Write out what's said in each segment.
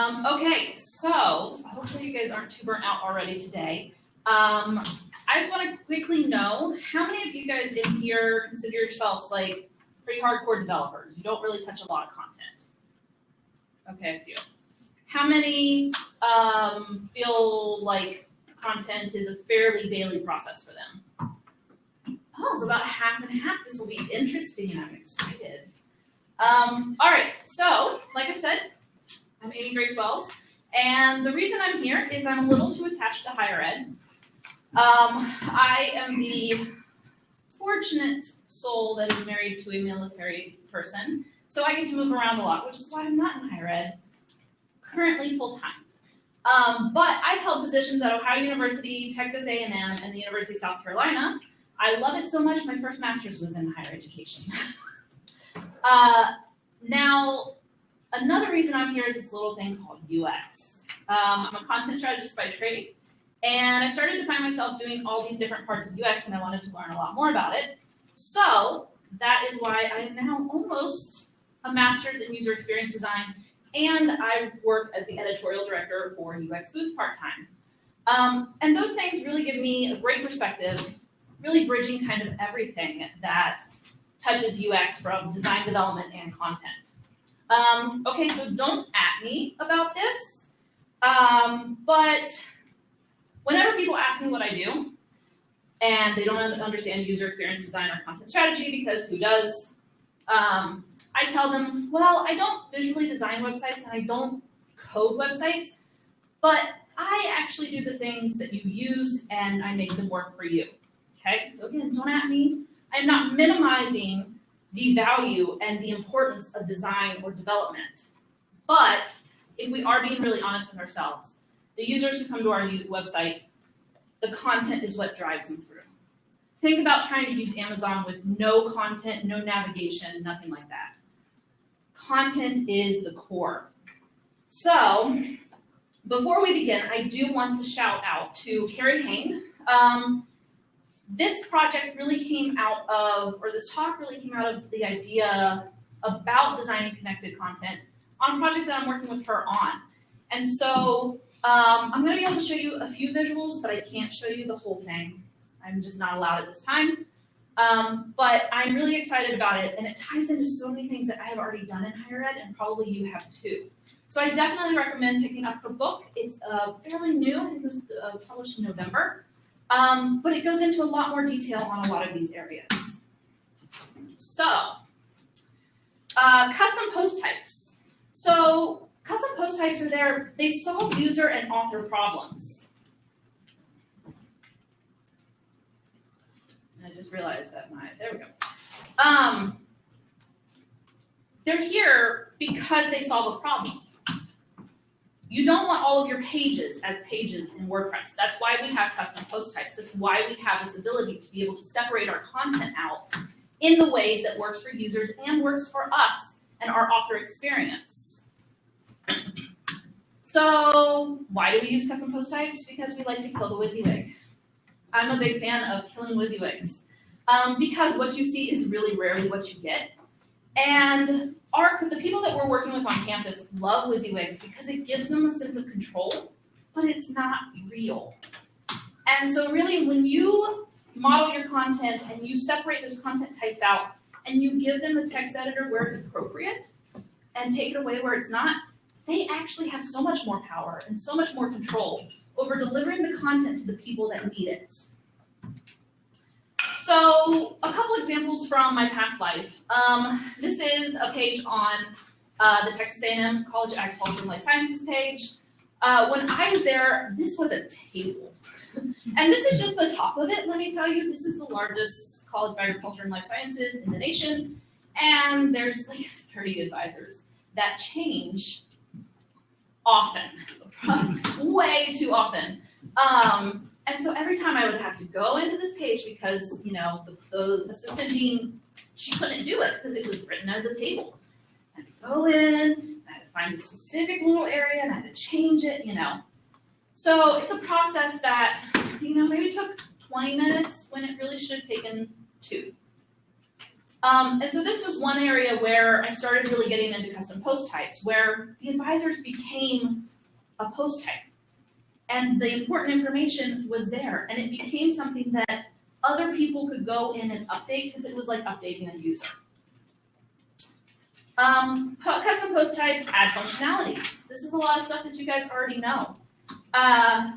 Okay, so hopefully you guys aren't too burnt out already today. I just want to quickly know, how many of you guys in here consider yourselves like pretty hardcore developers? You don't really touch a lot of content. Okay, a few. How many feel like content is a fairly daily process for them? Oh, so about half and half. This will be interesting, and I'm excited. All right, so like I said, I'm Amy Grace Wells, and the reason I'm here is I'm a little too attached to higher ed. I am the fortunate soul that is married to a military person, so I get to move around a lot, which is why I'm not in higher ed, currently full-time. But I've held positions at Ohio University, Texas A&M, and the University of South Carolina. I love it so much, my first master's was in higher education. Now, another reason I'm here is this little thing called UX. I'm a content strategist by trade, and I started to find myself doing all these different parts of UX, and I wanted to learn a lot more about it. So that is why I am now almost a master's in user experience design, and I work as the editorial director for UX Booth part-time. And those things really give me a great perspective, really bridging kind of everything that touches UX from design development and content. Okay, so don't at me about this, but whenever people ask me what I do, and they don't understand user experience design or content strategy, because who does, I tell them, well, I don't visually design websites and I don't code websites, but I actually do the things that you use and I make them work for you. Okay, so again, don't at me. I'm not minimizing the value and the importance of design or development. But if we are being really honest with ourselves, the users who come to our website, the content is what drives them through. Think about trying to use Amazon with no content, no navigation, nothing like that. Content is the core. So before we begin, I do want to shout out to Carrie Hain. This project really came out of, or this talk really came out of the idea about designing connected content on a project that I'm working with her on. And so I'm going to be able to show you a few visuals, but I can't show you the whole thing. I'm just not allowed at this time. But I'm really excited about it, and it ties into so many things that I have already done in higher ed, and probably you have too. So I definitely recommend picking up her book. It's fairly new. I think it was published in November. But it goes into a lot more detail on a lot of these areas. So, custom post types. So, custom post types are there. They solve user and author problems. And I just realized that there we go. They're here because they solve a problem. You don't want all of your pages as pages in WordPress. That's why we have custom post types. That's why we have this ability to be able to separate our content out in the ways that works for users and works for us and our author experience. So why do we use custom post types? Because we like to kill the WYSIWYG. I'm a big fan of killing WYSIWYGs because what you see is really rarely what you get. And the people that we're working with on campus love WYSIWYGs because it gives them a sense of control, but it's not real. And so really when you model your content and you separate those content types out and you give them a text editor where it's appropriate and take it away where it's not, they actually have so much more power and so much more control over delivering the content to the people that need it. So a couple examples from my past life. This is a page on the Texas A&M College of Agriculture and Life Sciences page. When I was there, this was a table. And this is just the top of it, let me tell you. This is the largest College of Agriculture and Life Sciences in the nation. And there's like 30 advisors that change often, way too often. And so every time I would have to go into this page because, you know, the assistant dean, she couldn't do it because it was written as a table. I had to go in, I had to find a specific little area, and I had to change it, you know. So it's a process that, you know, maybe took 20 minutes when it really should have taken 2. And so this was one area where I started really getting into custom post types, where the advisors became a post type. And the important information was there, and it became something that other people could go in and update, because it was like updating a user. Custom post types add functionality. This is a lot of stuff that you guys already know.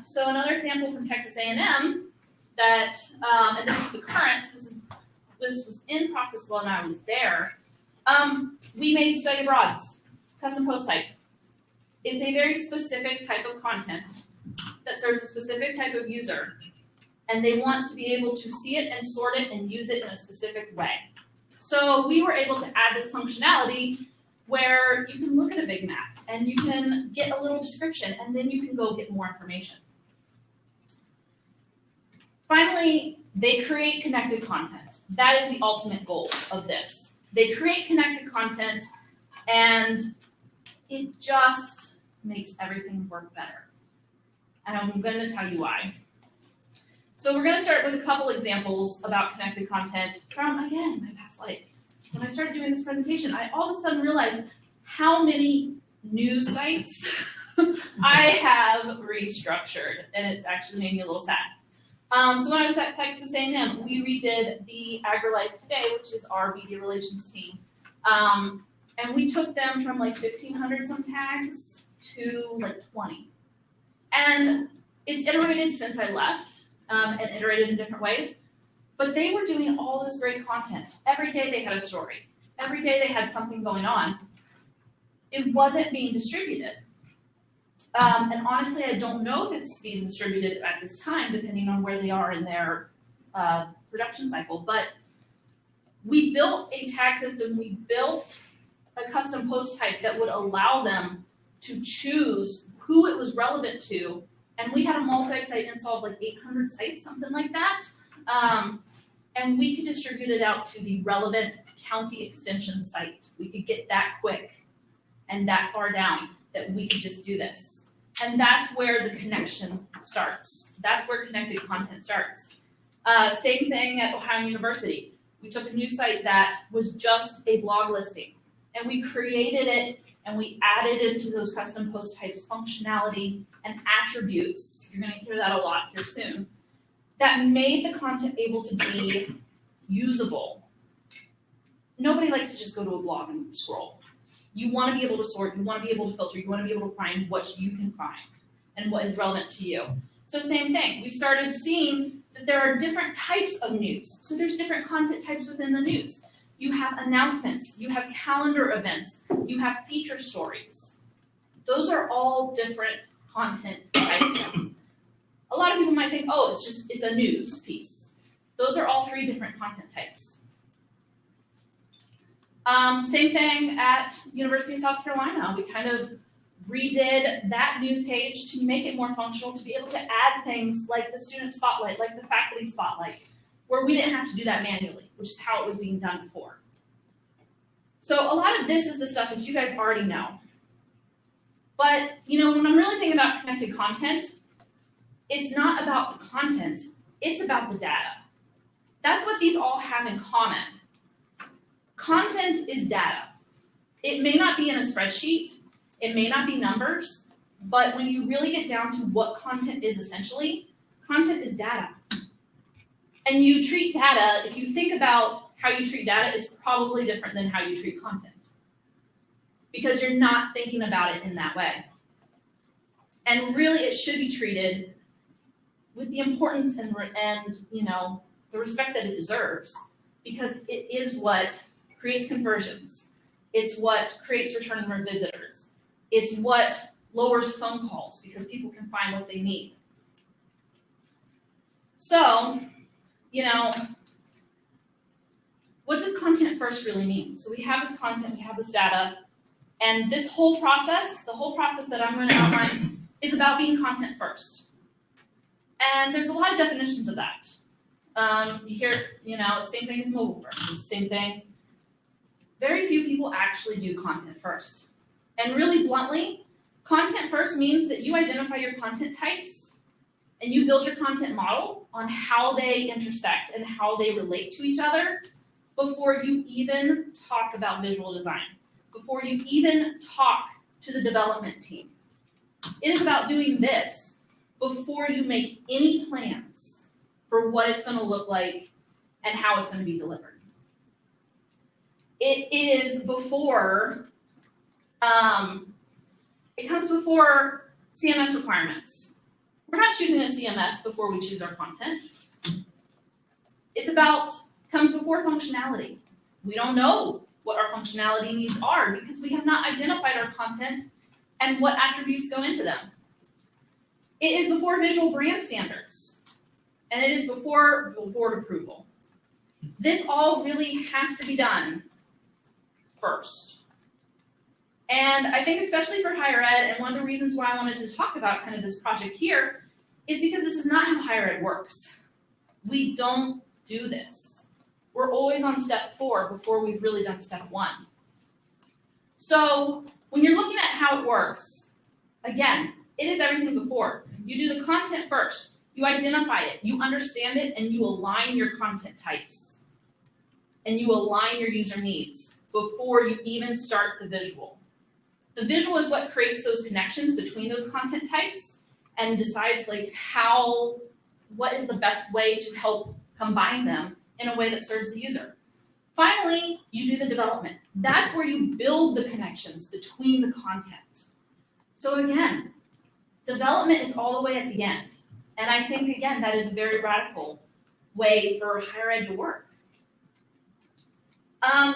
So another example from Texas A&M that, and this is the current, this was in process when I was there. We made study abroads, custom post type. It's a very specific type of content that serves a specific type of user, and they want to be able to see it and sort it and use it in a specific way. So we were able to add this functionality where you can look at a big map and you can get a little description, and then you can go get more information. Finally, they create connected content. That is the ultimate goal of this. They create connected content, and it just makes everything work better. And I'm going to tell you why. So we're going to start with a couple examples about connected content from, again, my past life. When I started doing this presentation, I all of a sudden realized how many news sites I have restructured, and it's actually made me a little sad. So when I was at Texas A&M, we redid the AgriLife Today, which is our media relations team. And we took them from like 1,500 some tags to like 20. And it's iterated since I left, and iterated in different ways. But they were doing all this great content. Every day they had a story. Every day they had something going on. It wasn't being distributed. And honestly, I don't know if it's being distributed at this time, depending on where they are in their production cycle. But we built a tag system. We built a custom post type that would allow them to choose who it was relevant to. And we had a multi-site install of like 800 sites, something like that. And we could distribute it out to the relevant county extension site. We could get that quick and that far down that we could just do this. And that's where the connection starts. That's where connected content starts. Same thing at Ohio University. We took a new site that was just a blog listing, and we created it, and we added into those custom post types functionality and attributes. You're going to hear that a lot here soon. That made the content able to be usable. Nobody likes to just go to a blog and scroll. You want to be able to sort, you want to be able to filter, you want to be able to find what you can find and what is relevant to you. So same thing, we started seeing that there are different types of news. So there's different content types within the news. You have announcements, you have calendar events, you have feature stories. Those are all different content types. A lot of people might think, oh, it's a news piece. Those are all three different content types. Same thing at University of South Carolina. We kind of redid that news page to make it more functional, to be able to add things like the student spotlight, like the faculty spotlight, where we didn't have to do that manually, which is how it was being done before. So a lot of this is the stuff that you guys already know. But, when I'm really thinking about connected content, it's not about the content, it's about the data. That's what these all have in common. Content is data. It may not be in a spreadsheet, it may not be numbers, but when you really get down to what content is essentially, content is data. And you treat data, if you think about how you treat data, it's probably different than how you treat content, because you're not thinking about it in that way. And really, it should be treated with the importance and the respect that it deserves, because it is what creates conversions. It's what creates return visitors. It's what lowers phone calls, because people can find what they need. So, what does content first really mean? So we have this content, we have this data, and this whole process, the whole process that I'm going to outline, is about being content first. And there's a lot of definitions of that. You hear, same thing as mobile first, same thing. Very few people actually do content first. And really bluntly, content first means that you identify your content types and you build your content model on how they intersect and how they relate to each other. before you even talk about visual design, before you even talk to the development team. It is about doing this before you make any plans for what it's going to look like and how it's going to be delivered. It is before, it comes before CMS requirements. We're not choosing a CMS before we choose our content. It's comes before functionality. We don't know what our functionality needs are because we have not identified our content and what attributes go into them. It is before visual brand standards, and it is before board approval. This all really has to be done first. And I think especially for higher ed, and one of the reasons why I wanted to talk about kind of this project here is because this is not how higher ed works. We don't do this. We're always on step 4 before we've really done step 1. So when you're looking at how it works, again, it is everything before. You do the content first. You identify it, you understand it, and you align your content types. And you align your user needs before you even start the visual. The visual is what creates those connections between those content types and decides what is the best way to help combine them in a way that serves the user. Finally, you do the development. That's where you build the connections between the content. So again, development is all the way at the end. And I think, again, that is a very radical way for higher ed to work.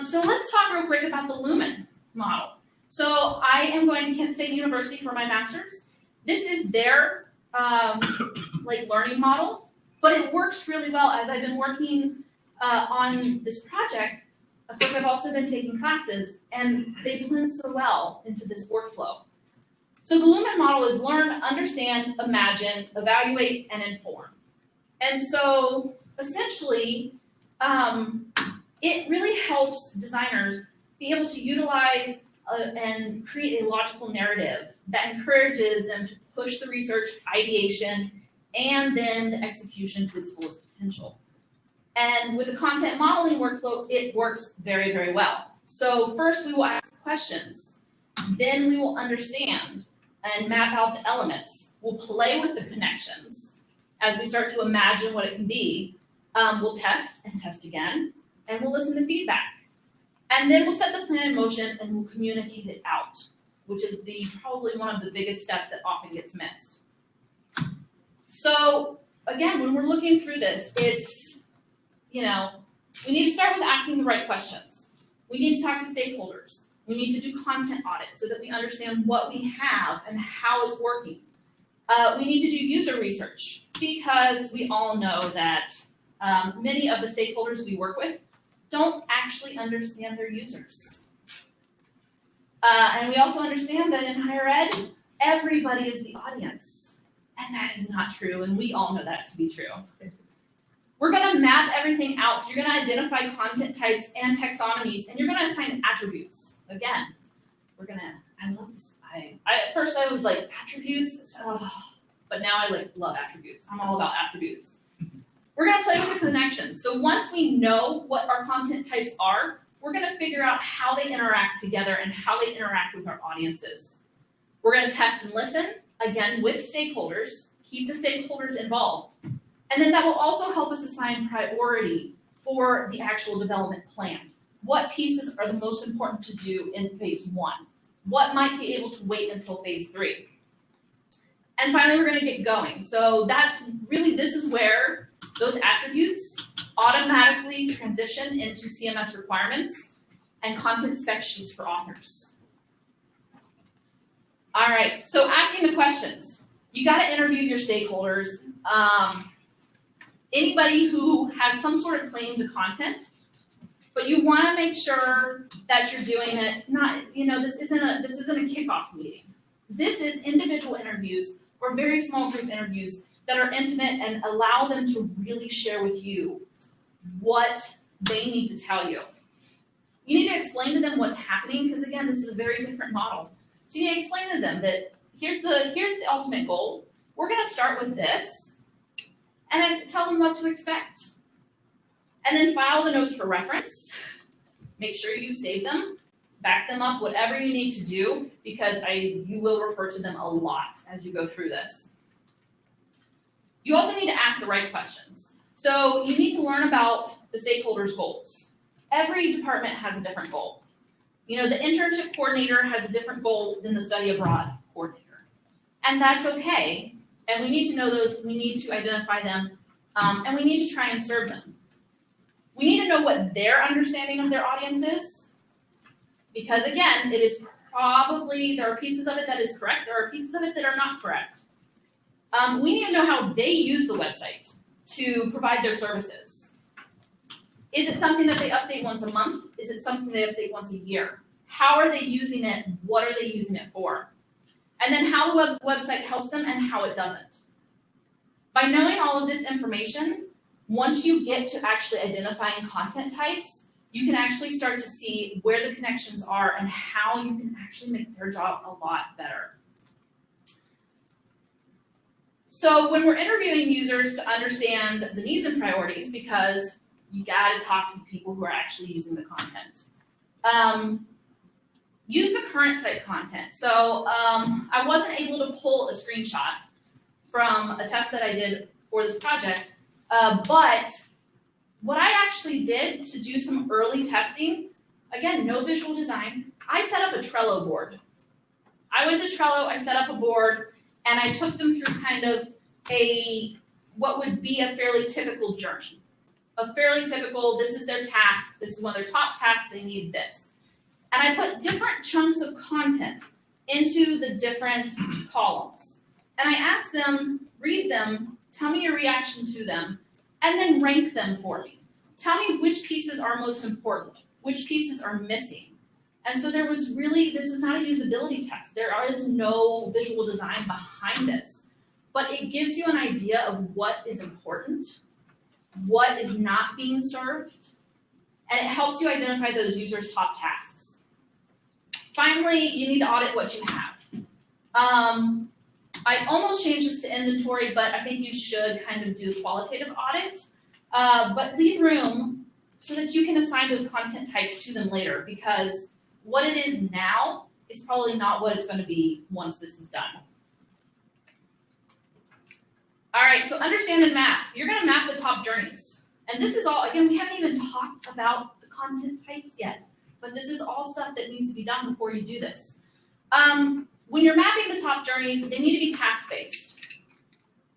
So let's talk real quick about the LUMEN model. So I am going to Kent State University for my master's. This is their learning model, but it works really well. As I've been working on this project, of course, I've also been taking classes, and they blend so well into this workflow. So the LUMEN model is learn, understand, imagine, evaluate, and inform. And so essentially, it really helps designers be able to utilize and create a logical narrative that encourages them to push the research, ideation, and then the execution to its fullest potential. And with the content modeling workflow, it works very, very well. So first we will ask questions, then we will understand and map out the elements. We'll play with the connections as we start to imagine what it can be. We'll test and test again, and we'll listen to feedback. And then we'll set the plan in motion and we'll communicate it out, which is probably one of the biggest steps that often gets missed. So again, when we're looking through this, it's, we need to start with asking the right questions. We need to talk to stakeholders. We need to do content audits so that we understand what we have and how it's working. We need to do user research because we all know that many of the stakeholders we work with don't actually understand their users. And we also understand that in higher ed, everybody is the audience. And that is not true, and we all know that to be true. We're gonna map everything out, so you're gonna identify content types and taxonomies, and you're gonna assign attributes. Again, I love this. At first I was like, attributes? But now I love attributes. I'm all about attributes. We're gonna play with the connections. So once we know what our content types are, we're gonna figure out how they interact together and how they interact with our audiences. We're gonna test and listen, again, with stakeholders, keep the stakeholders involved. And then that will also help us assign priority for the actual development plan. What pieces are the most important to do in phase 1? What might be able to wait until phase 3? And finally, we're gonna get going. So this is where those attributes automatically transition into CMS requirements and content spec sheets for authors. All right, so asking the questions. You gotta interview your stakeholders. Anybody who has some sort of claim to content, but you wanna make sure that you're doing it, this isn't a kickoff meeting. This is individual interviews or very small group interviews that are intimate and allow them to really share with you what they need to tell you. You need to explain to them what's happening because again, this is a very different model. So you need to explain to them that here's the ultimate goal. We're gonna start with this and then tell them what to expect. And then file the notes for reference. Make sure you save them, back them up, whatever you need to do, because you will refer to them a lot as you go through this. You also need to ask the right questions. So you need to learn about the stakeholders' goals. Every department has a different goal. You know, the internship coordinator has a different goal than the study abroad coordinator. And that's okay. And we need to know those, we need to identify them, and we need to try and serve them. We need to know what their understanding of their audience is, because again, it is probably, there are pieces of it that is correct, there are pieces of it that are not correct. We need to know how they use the website to provide their services. Is it something that they update once a month? Is it something they update once a year? How are they using it? What are they using it for? And then how the website helps them and how it doesn't. By knowing all of this information, once you get to actually identifying content types, you can actually start to see where the connections are and how you can actually make their job a lot better. So when we're interviewing users to understand the needs and priorities, because you gotta talk to people who are actually using the content. Use the current site content. So I wasn't able to pull a screenshot from a test that I did for this project, but what I actually did to do some early testing, again, no visual design, I set up a Trello board. I went to Trello, I set up a board, and I took them through kind of what would be a fairly typical journey. A fairly typical, this is their task, this is one of their top tasks, they need this. And I put different chunks of content into the different columns. And I asked them, read them, tell me your reaction to them, and then rank them for me. Tell me which pieces are most important, which pieces are missing. And so there was really, this is not a usability test. There is no visual design behind this. But it gives you an idea of what is important, what is not being served, and it helps you identify those users' top tasks. Finally, you need to audit what you have. I almost changed this to inventory, but I think you should kind of do a qualitative audit, but leave room so that you can assign those content types to them later, because what it is now is probably not what it's going to be once this is done. All right, so understand and map. You're going to map the top journeys. And this is all, again, we haven't even talked about the content types yet, but this is all stuff that needs to be done before you do this. When you're mapping the top journeys, they need to be task-based.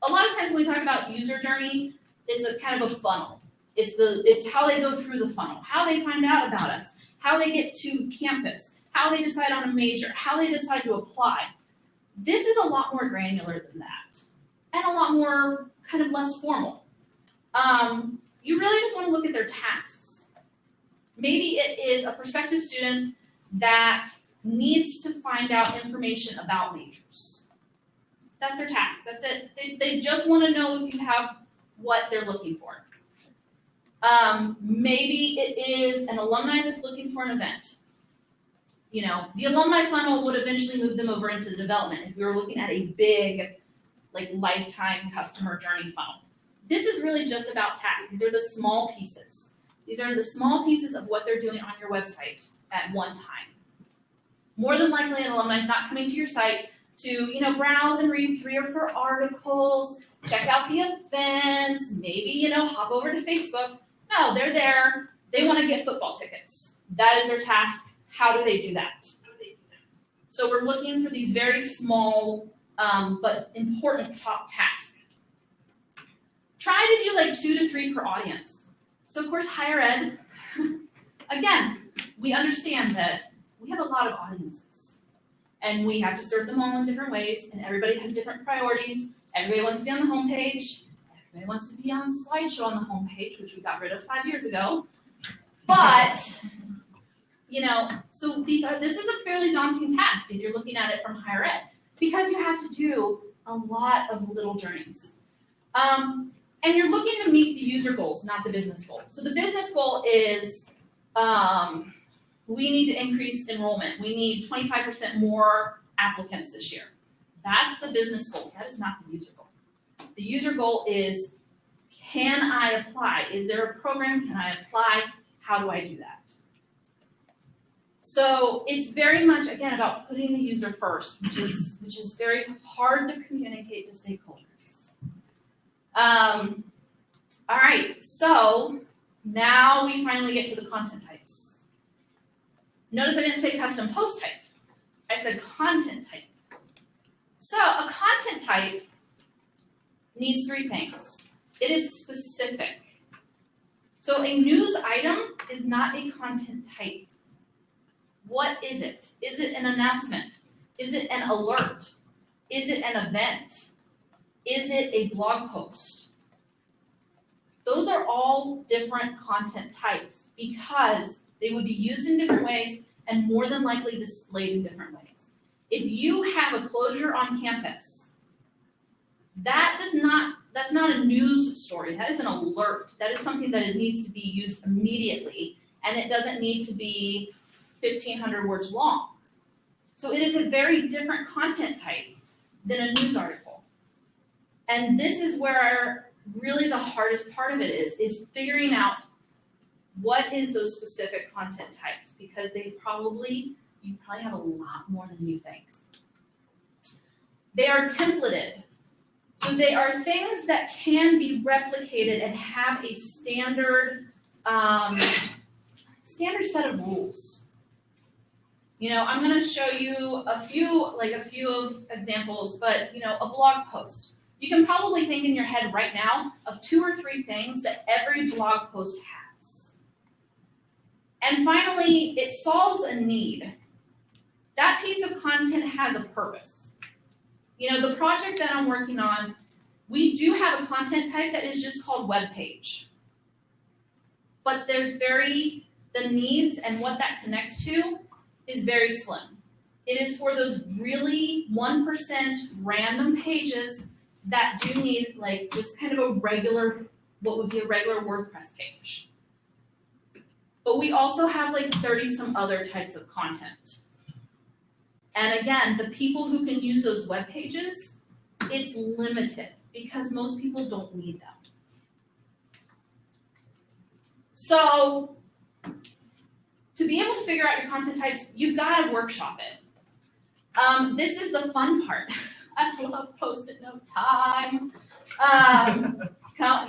A lot of times when we talk about user journey, it's a kind of a funnel. It's how they go through the funnel, how they find out about us, how they get to campus, how they decide on a major, how they decide to apply. This is a lot more granular than that, and a lot more kind of less formal. You really just want to look at their tasks. Maybe it is a prospective student that needs to find out information about majors. That's their task, that's it. They just want to know if you have what they're looking for. Maybe it is an alumni that's looking for an event. You know, the alumni funnel would eventually move them over into the development if we were looking at a big, like, lifetime customer journey funnel. This is really just about tasks. These are the small pieces. These are the small pieces of what they're doing on your website at one time. More than likely, an alumni is not coming to your site to, you know, browse and read 3 or 4 articles, check out the events, maybe, you know, hop over to Facebook. No, they're there. They want to get football tickets. That is their task. How do they do that? So we're looking for these very small but important top tasks. Try to do like 2 to 3 per audience. So of course, higher ed, again, we understand that we have a lot of audiences and we have to serve them all in different ways, and everybody has different priorities. Everybody wants to be on the homepage. Everybody wants to be on slideshow on the homepage, which we got rid of 5 years ago. But, you know, so this is a fairly daunting task if you're looking at it from higher ed, because you have to do a lot of little journeys. And you're looking to meet the user goals, not the business goal. So the business goal is we need to increase enrollment. We need 25% more applicants this year. That's the business goal. That is not the user goal. The user goal is, Can I apply? Is there a program? Can I apply? How do I do that? So it's very much, again, about putting the user first, which is very hard to communicate to stakeholders. All right, so now we finally get to the content types. Notice I didn't say custom post type. I said content type. So a content type needs three things. It is specific. So a news item is not a content type. What is it? Is it an announcement? Is it an alert? Is it an event? Is it a blog post? Those are all different content types because they would be used in different ways and more than likely displayed in different ways. If you have a closure on campus, that's not a news story. That is an alert. That is something that it needs to be used immediately, and it doesn't need to be 1,500 words long. So it is a very different content type than a news article. And this is where really the hardest part of it is figuring out what is those specific content types, because you probably have a lot more than you think. They are templated. So they are things that can be replicated and have a standard set of rules. You know, I'm going to show you a few of examples, but a blog post. You can probably think in your head right now of 2 or 3 things that every blog post has. And finally, it solves a need. That piece of content has a purpose. The project that I'm working on, we do have a content type that is just called web page. But the needs and what that connects to is very slim. It is for those really 1% random pages that do need just kind of what would be a regular WordPress page. But we also have 30 some other types of content. And again, the people who can use those web pages, it's limited because most people don't need them. So to be able to figure out your content types, you've got to workshop it. This is the fun part. I love Post-it note time.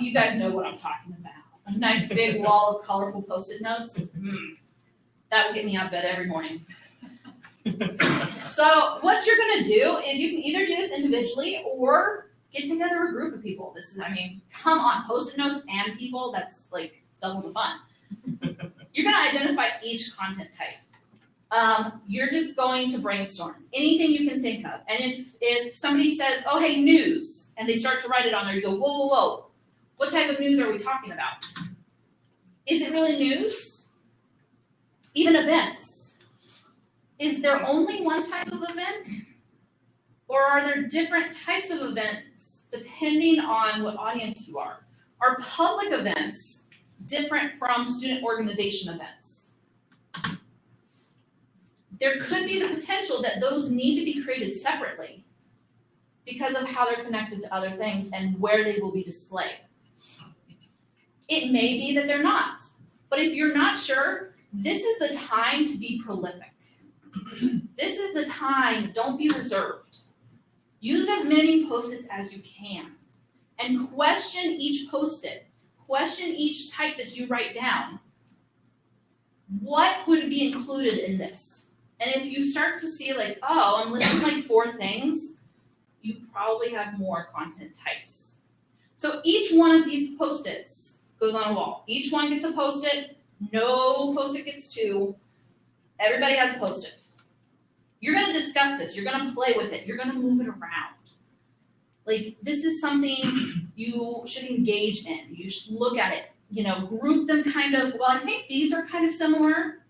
You guys know what I'm talking about. A nice big wall of colorful Post-it notes. That would get me out of bed every morning. So what you're going to do is you can either do this individually or get together a group of people. Come on, Post-it notes and people, that's double the fun. You're going to identify each content type. You're just going to brainstorm anything you can think of. And if somebody says, oh, hey, news, and they start to write it on there, you go, whoa, whoa, whoa. What type of news are we talking about? Is it really news? Even events? Is there only one type of event? Or are there different types of events depending on what audience you are? Are public events different from student organization events? There could be the potential that those need to be created separately because of how they're connected to other things and where they will be displayed. It may be that they're not, but if you're not sure, this is the time to be prolific. This is the time, don't be reserved. Use as many Post-its as you can and question each Post-it. Question each type that you write down. What would be included in this? And if you start to see oh, I'm listing 4 things, you probably have more content types. So each one of these Post-its goes on a wall. Each one gets a Post-it. No Post-it gets 2. Everybody has a Post-it. You're going to discuss this. You're going to play with it. You're going to move it around. This is something you should engage in. You should look at it. Group them kind of, well, I think these are kind of similar.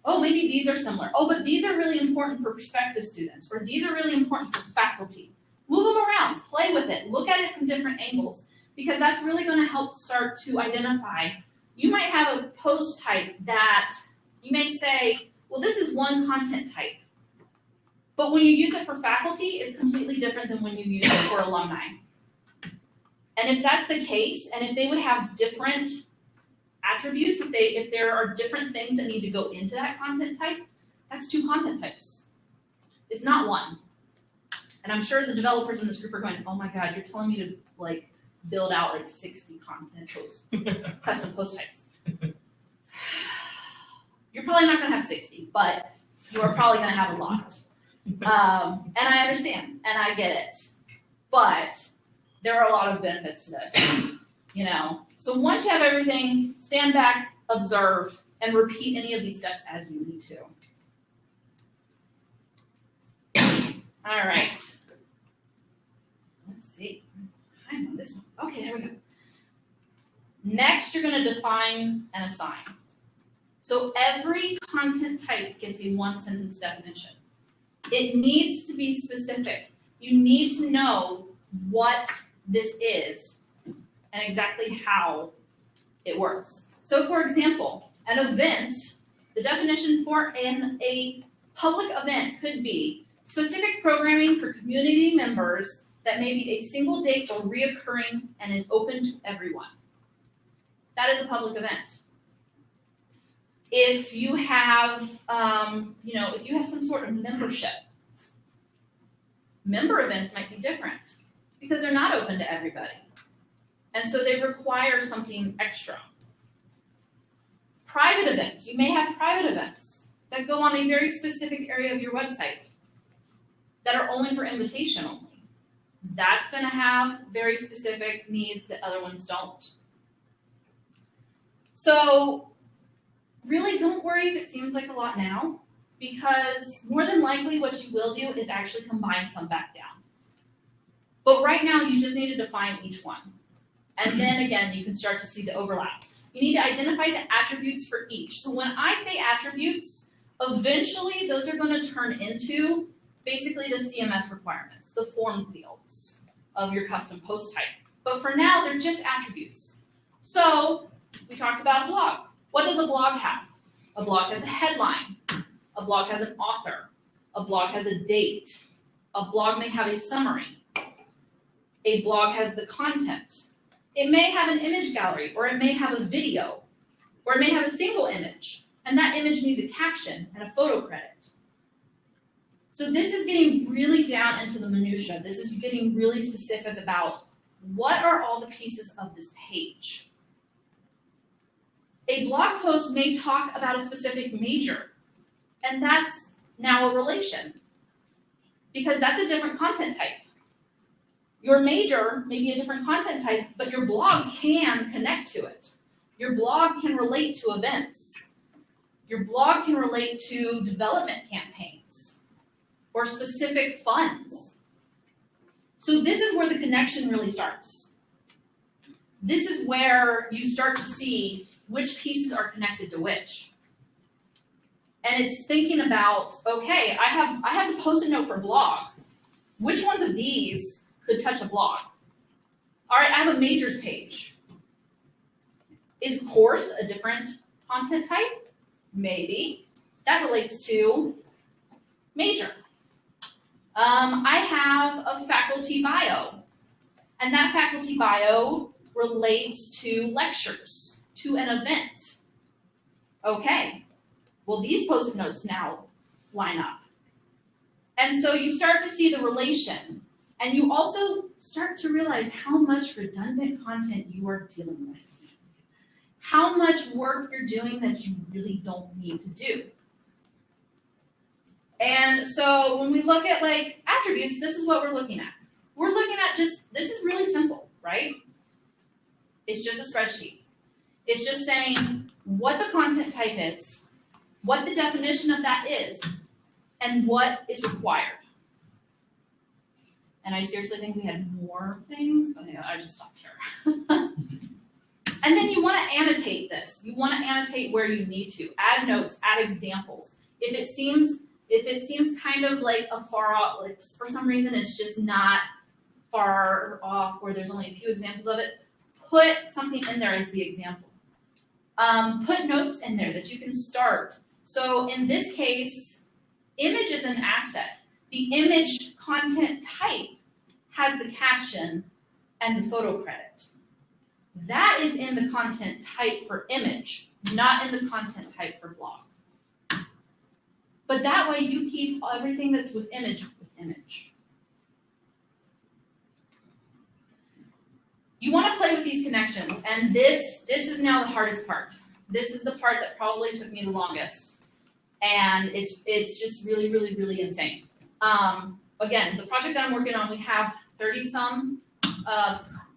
Oh, maybe these are similar. Oh, but these are really important for prospective students, or these are really important for faculty. Move them around. Play with it. Look at it from different angles, because that's really going to help start to identify. You might have a post type that you may say, well, this is one content type. But when you use it for faculty, it's completely different than when you use it for alumni. And if that's the case, and if they would have different attributes, if there are different things that need to go into that content type, that's 2 content types. It's not 1. And I'm sure the developers in this group are going, oh my God, you're telling me to like build out like 60 content posts, custom post types. You're probably not gonna have 60, but you are probably gonna have a lot. And I understand, and I get it. But there are a lot of benefits to this, you know. So once you have everything, stand back, observe, and repeat any of these steps as you need to. All right. Let's see. I'm on this one. Okay, there we go. Next, you're going to define and assign. So every content type gets a 1-sentence definition. It needs to be specific. You need to know what this is and exactly how it works. So for example, an event, the definition for a public event could be specific programming for community members that may be a single date or reoccurring and is open to everyone. That is a public event. If you have, if you have some sort of membership, member events might be different because they're not open to everybody. And so they require something extra. Private events, you may have private events that go on a very specific area of your website that are only for invitation only. That's going to have very specific needs that other ones don't. So really don't worry if it seems like a lot now, because more than likely what you will do is actually combine some back down. But right now you just need to define each one. And then again, you can start to see the overlap. You need to identify the attributes for each. So when I say attributes, eventually those are going to turn into basically the CMS requirements, the form fields of your custom post type. But for now, they're just attributes. So we talked about a blog. What does a blog have? A blog has a headline. A blog has an author. A blog has a date. A blog may have a summary. A blog has the content. It may have an image gallery, or it may have a video, or it may have a single image, and that image needs a caption and a photo credit. So this is getting really down into the minutia. This is getting really specific about what are all the pieces of this page. A blog post may talk about a specific major, and that's now a relation, because that's a different content type. Your major may be a different content type, but your blog can connect to it. Your blog can relate to events. Your blog can relate to development campaigns or specific funds. So this is where the connection really starts. This is where you start to see which pieces are connected to which. And it's thinking about, okay, I have the post-it note for blog. Which ones of these could touch a blog? All right, I have a majors page. Is course a different content type? Maybe. That relates to major. I have a faculty bio, and that faculty bio relates to lectures, to an event. Okay, well, these post-it notes now line up. And so you start to see the relation, and you also start to realize how much redundant content you are dealing with. How much work you're doing that you really don't need to do. And so when we look at like attributes, this is what we're looking at. We're looking at just, this is really simple, right? It's just a spreadsheet. It's just saying what the content type is, what the definition of that is, and what is required. And I seriously think we had more things, but I just stopped here. And then you want to annotate this. You want to annotate where you need to. Add notes, add examples. If it seems kind of like a far off, like for some reason it's just not far off, or there's only a few examples of it, put something in there as the example. Put notes in there that you can start. So in this case, image is an asset. The image content type has the caption and the photo credit. That is in the content type for image, not in the content type for blog. But that way you keep everything that's with image with image. You want to play with these connections, and this is now the hardest part. This is the part that probably took me the longest, and it's just really, really, really insane. Again, the project that I'm working on, we have 30-some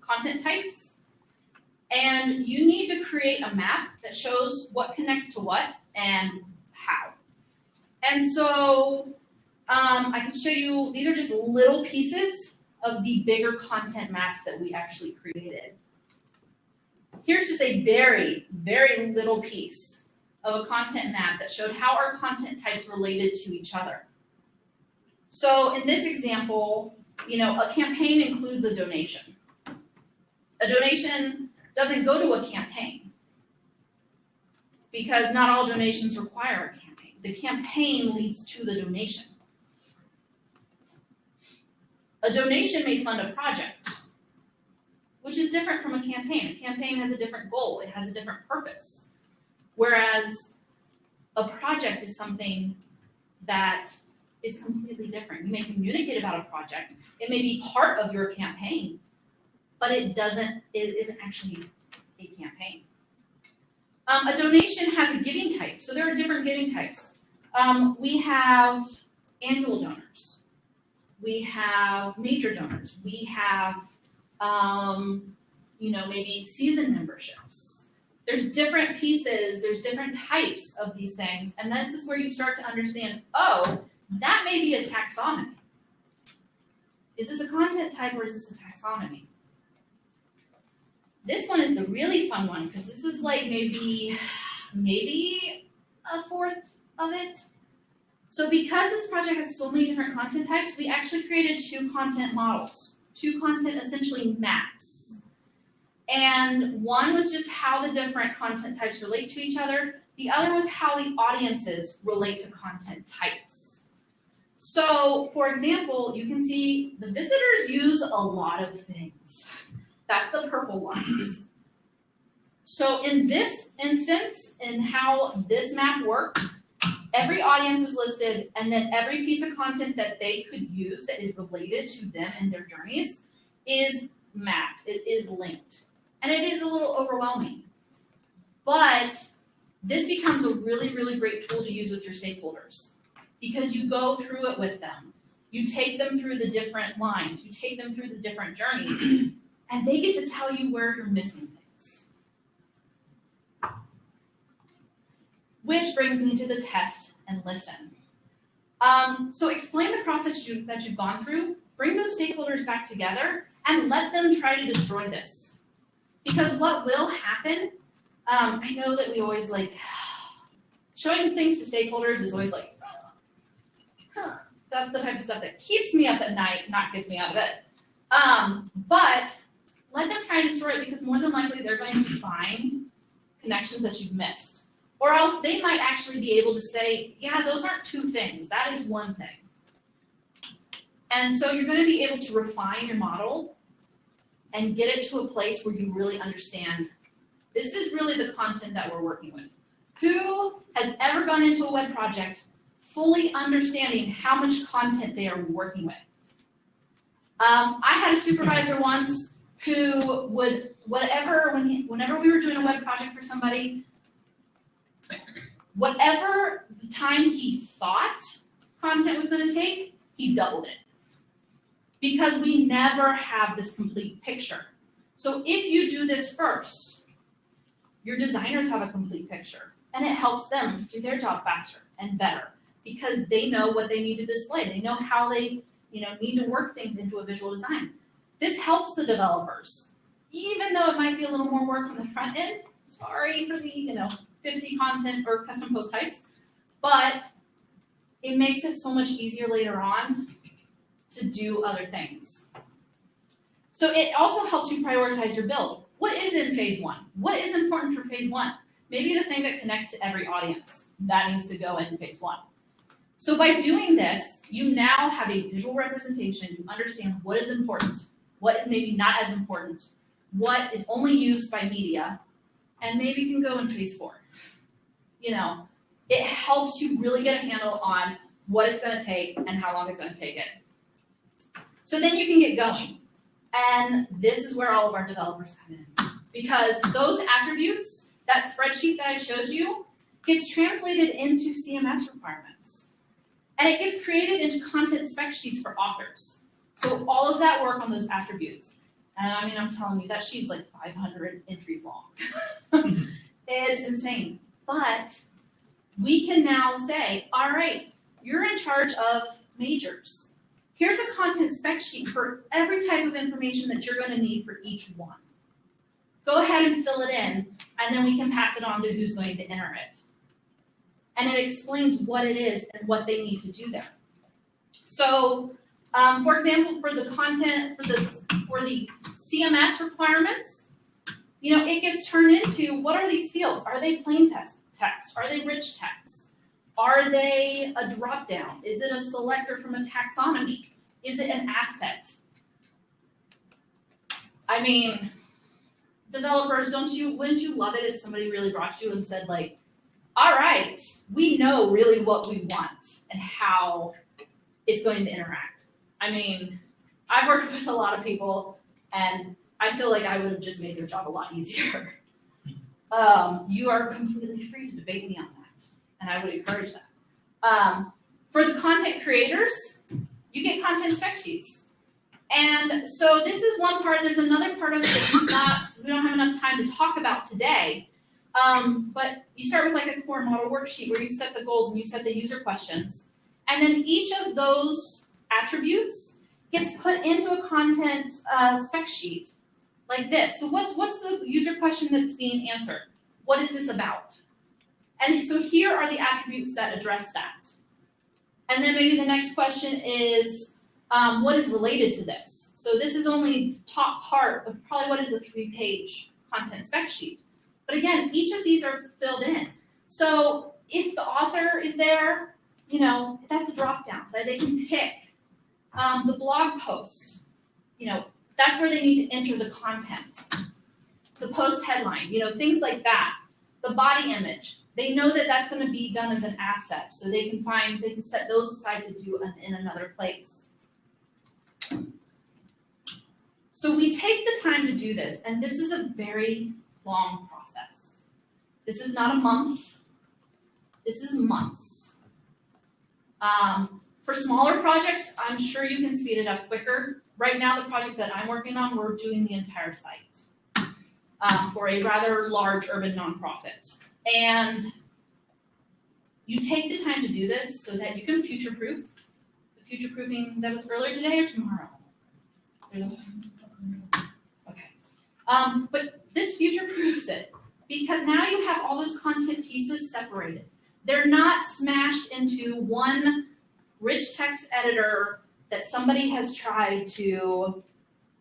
content types, and you need to create a map that shows what connects to what and how. And so I can show you, these are just little pieces of the bigger content maps that we actually created. Here's just a very, very little piece of a content map that showed how our content types related to each other. So in this example, a campaign includes a donation. A donation doesn't go to a campaign because not all donations require a campaign. The campaign leads to the donation. A donation may fund a project, which is different from a campaign. A campaign has a different goal. It has a different purpose. Whereas a project is something that is completely different. You may communicate about a project. It may be part of your campaign, but it isn't actually a campaign. A donation has a giving type. So there are different giving types. We have annual donors. We have major donors. We have, maybe season memberships. There's different pieces. There's different types of these things. And this is where you start to understand, oh, that may be a taxonomy. Is this a content type or is this a taxonomy? This one is the really fun one because this is like maybe a fourth of it. So because this project has so many different content types, we actually created 2 content models, 2 content essentially maps. And one was just how the different content types relate to each other. The other was how the audiences relate to content types. So for example, you can see the visitors use a lot of things. That's the purple lines. So in this instance, in how this map worked, every audience was listed, and then every piece of content that they could use that is related to them and their journeys is mapped. It is linked. And it is a little overwhelming. But this becomes a really, really great tool to use with your stakeholders because you go through it with them. You take them through the different lines. You take them through the different journeys. And they get to tell you where you're missing things. Which brings me to the test and listen. So explain the process that you've gone through, bring those stakeholders back together, and let them try to destroy this. Because what will happen, I know that we always showing things to stakeholders is always that's the type of stuff that keeps me up at night, not gets me out of bed. But let them try to destroy it because more than likely they're going to find connections that you've missed. Or else they might actually be able to say, yeah, those aren't 2 things. That is 1 thing. And so you're going to be able to refine your model and get it to a place where you really understand this is really the content that we're working with. Who has ever gone into a web project fully understanding how much content they are working with? I had a supervisor once who would, whenever we were doing a web project for somebody, whatever time he thought content was going to take, he doubled it. Because we never have this complete picture. So if you do this first, your designers have a complete picture, and it helps them do their job faster and better because they know what they need to display. They know how they need to work things into a visual design. This helps the developers, even though it might be a little more work on the front end. Sorry for the 50 content or custom post types, but it makes it so much easier later on to do other things. So it also helps you prioritize your build. What is in phase 1? What is important for phase 1? Maybe the thing that connects to every audience that needs to go in phase 1. So by doing this, you now have a visual representation. You understand what is important. what is maybe not as important, what is only used by media, and maybe you can go in phase 4. You know, it helps you really get a handle on what it's going to take and how long it's going to take it. So then you can get going. And this is where all of our developers come in. Because those attributes, that spreadsheet that I showed you, gets translated into CMS requirements. And it gets created into content spec sheets for authors. So all of that work on those attributes. And I mean, I'm telling you, that sheet's like 500 entries long. It's insane. But we can now say, all right, you're in charge of majors. Here's a content spec sheet for every type of information that you're going to need for each one. Go ahead and fill it in, and then we can pass it on to who's going to enter it. And it explains what it is and what they need to do there. So, for example, for the content, for the CMS requirements, you know, it gets turned into, what are these fields? Are they plain text? Are they rich text? Are they a drop-down? Is it a selector from a taxonomy? Is it an asset? I mean, developers, wouldn't you love it if somebody really brought you and said, like, all right, we know really what we want and how it's going to interact. I mean, I've worked with a lot of people, and I feel like I would have just made their job a lot easier. You are completely free to debate me on that, and I would encourage that. For the content creators, you get content spec sheets. And so this is one part. There's another part of it that we don't have enough time to talk about today. But you start with like a core model worksheet where you set the goals and you set the user questions. And then each of those attributes gets put into a content spec sheet like this. So what's the user question that's being answered? What is this about? And so here are the attributes that address that. And then maybe the next question is, what is related to this? So this is only the top part of probably what is a 3-page content spec sheet. But again, each of these are filled in. So if the author is there, you know, that's a drop-down that they can pick. The blog post, you know, that's where they need to enter the content. The post headline, you know, things like that. The body image, they know that that's going to be done as an asset, so they can set those aside to do in another place. So we take the time to do this, and this is a very long process. This is not a month. This is months. For smaller projects, I'm sure you can speed it up quicker. Right now, the project that I'm working on, we're doing the entire site for a rather large urban nonprofit. And you take the time to do this so that you can future-proof. The future-proofing that was earlier today or tomorrow? Okay. But this future-proofs it because now you have all those content pieces separated. They're not smashed into one rich text editor that somebody has tried to,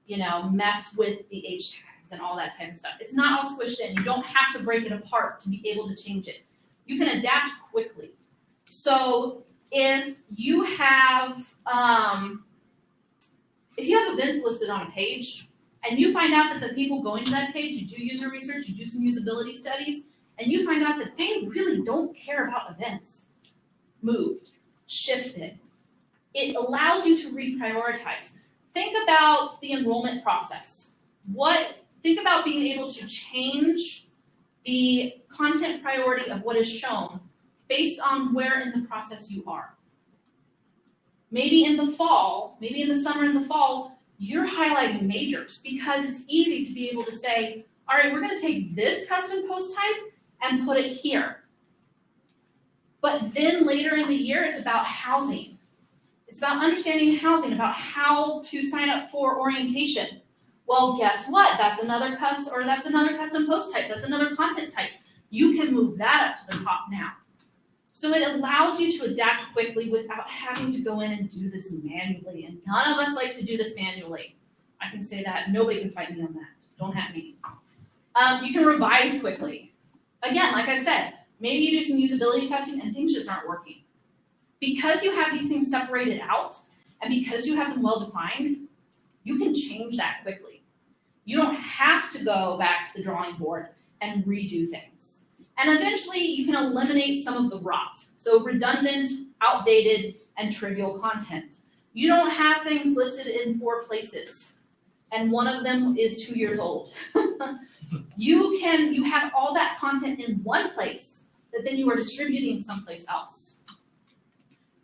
you know, mess with the H tags and all that type of stuff. It's not all squished in. You don't have to break it apart to be able to change it. You can adapt quickly. So if you have events listed on a page and you find out that the people going to that page, you do user research, you do some usability studies, and you find out that they really don't care about events, moved, shifted. It allows you to reprioritize. Think about the enrollment process. Think about being able to change the content priority of what is shown based on where in the process you are. Maybe in the fall, maybe in the summer and the fall, you're highlighting majors because it's easy to be able to say, all right, we're going to take this custom post type and put it here. But then later in the year, it's about housing. It's about understanding housing, about how to sign up for orientation. Well, guess what? That's another custom post type. That's another content type. You can move that up to the top now. So it allows you to adapt quickly without having to go in and do this manually. And none of us like to do this manually. I can say that. Nobody can fight me on that. Don't have me. You can revise quickly. Again, like I said, maybe you do some usability testing and things just aren't working. Because you have these things separated out, and because you have them well defined, you can change that quickly. You don't have to go back to the drawing board and redo things. And eventually you can eliminate some of the rot. So redundant, outdated, and trivial content. You don't have things listed in 4 places, and one of them is 2 years old. You have all that content in one place that then you are distributing someplace else.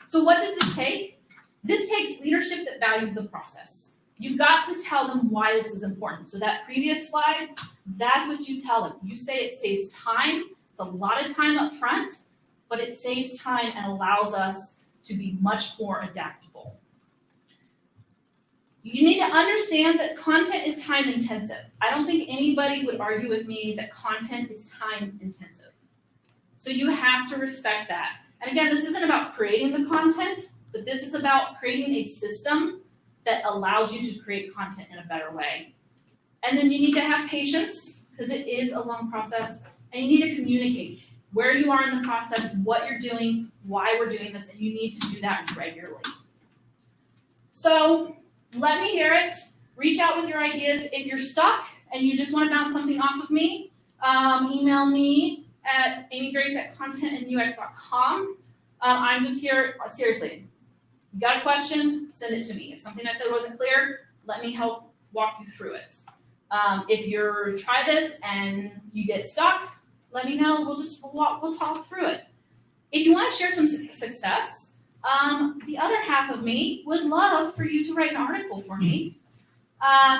So what does this take? This takes leadership that values the process. You've got to tell them why this is important. So that previous slide, that's what you tell them. You say it saves time. It's a lot of time up front, but it saves time and allows us to be much more adaptable. You need to understand that content is time intensive. I don't think anybody would argue with me that content is time intensive. So you have to respect that. And again, this isn't about creating the content, but this is about creating a system that allows you to create content in a better way. And then you need to have patience, because it is a long process, and you need to communicate where you are in the process, what you're doing, why we're doing this, and you need to do that regularly. So let me hear it. Reach out with your ideas. If you're stuck and you just want to bounce something off of me, email me at amygrace@contentandux.com. I'm just here, seriously. You got a question, send it to me. If something I said wasn't clear, let me help walk you through it. If you're try this and you get stuck, let me know. We'll talk through it. If you want to share some success, the other half of me would love for you to write an article for me.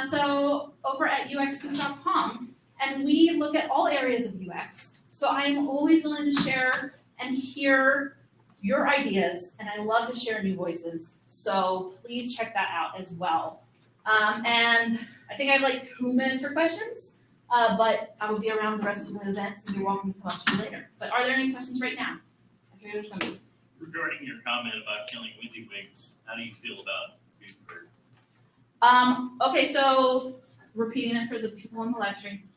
So over at uxbooth.com, and we look at all areas of UX. So I am always willing to share and hear your ideas, and I love to share new voices. So please check that out as well. And I think I have like 2 minutes for questions, but I will be around the rest of the event, so you're welcome to come up to me later. But are there any questions right now? I figure there's gonna be. Regarding your comment about killing WYSIWYGs, how do you feel about Gutenberg? Okay, so repeating it for the people on the live stream.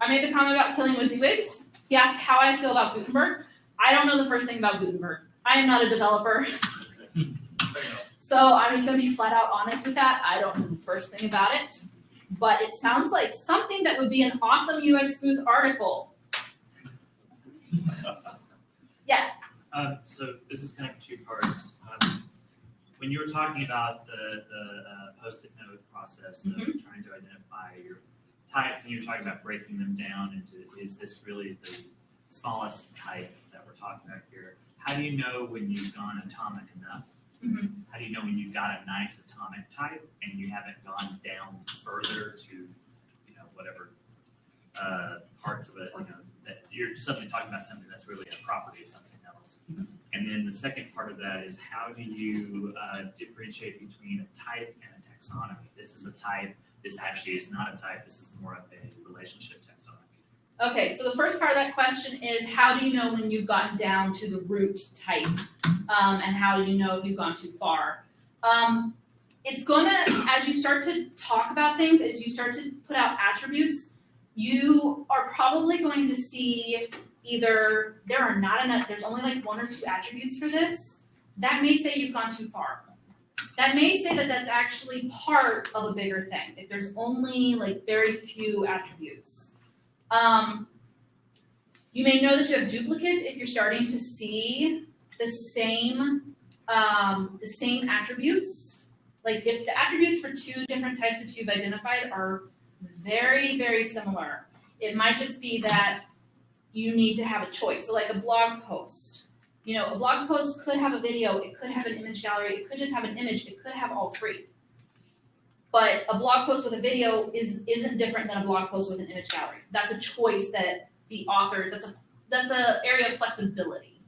I made the comment about killing WYSIWYGs. He asked how I feel about Gutenberg. I don't know the first thing about Gutenberg. I am not a developer. So I'm just gonna be flat out honest with that. I don't know the first thing about it, but it sounds like something that would be an awesome UX Booth article. Yeah. So this is kind of 2 parts. When you were talking about the post-it note process of trying to identify your types, and you were talking about breaking them down into, is this really the smallest type that we're talking about here? How do you know when you've gone atomic enough? How do you know when you've got a nice atomic type and you haven't gone down further to, whatever parts of it, that you're suddenly talking about something that's really a property of something else. And then the second part of that is, how do you differentiate between a type and a taxonomy? This is a type, this actually is not a type, this is more of a relationship taxonomy. Okay, so the first part of that question is, how do you know when you've gotten down to the root type? And how do you know if you've gone too far? It's gonna, as you start to talk about things, as you start to put out attributes, you are probably going to see either there are not enough, there's only like 1 or 2 attributes for this. That may say you've gone too far. That may say that that's actually part of a bigger thing, if there's only like very few attributes. You may know that you have duplicates if you're starting to see the same attributes. Like if the attributes for 2 different types that you've identified are very, very similar, it might just be that you need to have a choice. So like a blog post, a blog post could have a video, it could have an image gallery, it could just have an image, it could have all 3. But a blog post with a video isn't different than a blog post with an image gallery. That's a choice that the authors, that's a area of flexibility.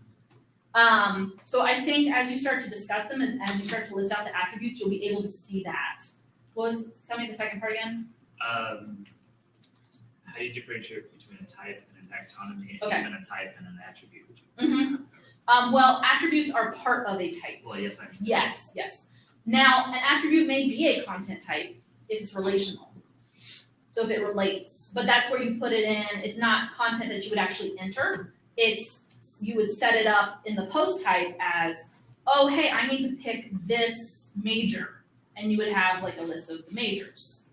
So I think as you start to discuss them, as you start to list out the attributes, you'll be able to see that. Tell me the second part again. How do you differentiate between a type and an taxonomy, and even a type and an attribute? Well, attributes are part of a type. Well, yes, I understand. Yes. Now, an attribute may be a content type if it's relational. So if it relates, but that's where you put it in. It's not content that you would actually enter. You would set it up in the post type as, oh, hey, I need to pick this major. and you would have like a list of the majors.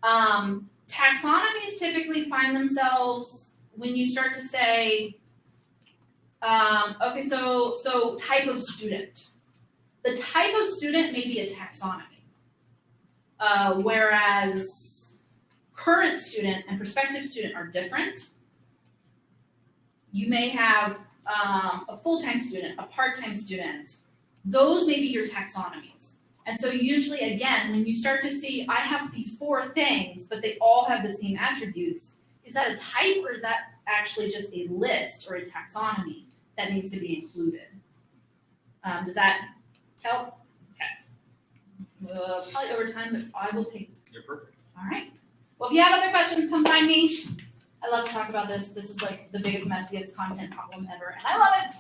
Taxonomies typically find themselves when you start to say, okay, so type of student. The type of student may be a taxonomy, whereas current student and prospective student are different. You may have a full-time student, a part-time student. Those may be your taxonomies. And so usually, again, when you start to see, I have these 4 things, but they all have the same attributes, is that a type or is that actually just a list or a taxonomy that needs to be included? Does that help? Okay. Probably over time, but I will take. You're perfect. All right. Well, if you have other questions, come find me. I love to talk about this. This is like the biggest, messiest content problem ever, and I love it.